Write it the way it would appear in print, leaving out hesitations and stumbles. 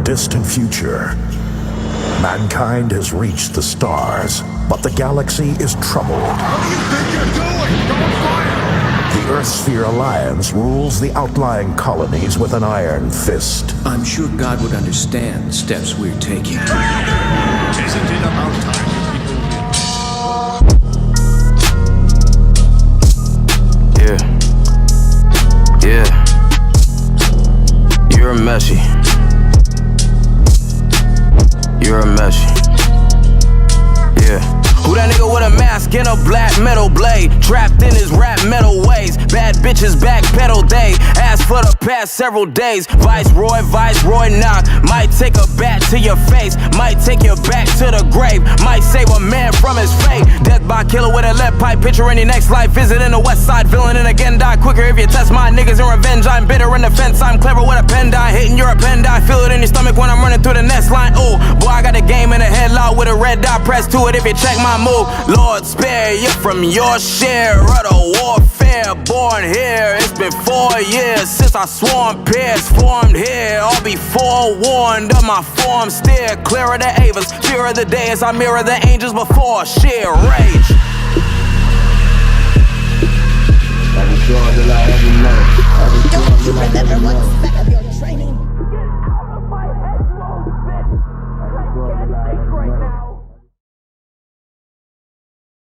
distant future. Mankind has reached the stars, but the galaxy is troubled. What do you think you're doing? Don't fire! The Earthsphere Alliance rules the outlying colonies with an iron fist. I'm sure God would understand the steps we're taking. Isn't it about time Yeah. Yeah. You're a messy. You're a messy. Yeah. Who that nigga with a mask and a black metal blade? Trapped in his rap metal ways. Bad bitches backpedal day. Ask for the past several days. Viceroy knock. Might take a bat to your face. Might take your back to the grave. Might save a man from his fate. Death by killer with a lead pipe. Picture in your next life. Visit in the west side. Villain and again die quicker if you test my niggas in revenge. I'm bitter in the fence. I'm clever with a pen die. Hitting your appendix. Feel it in your stomach when I'm running through the next line. Ooh, boy, I got a game in a headlock with a red dot pressed to it if you check my move. Lord, spare you from your share of the warfare. Born here, it's been 4 years since I swarmed peers formed here. All be forewarned of my form, steer clear of the Avas. Fear of the day as I mirror the angels before sheer rage. Don't you remember what's back of your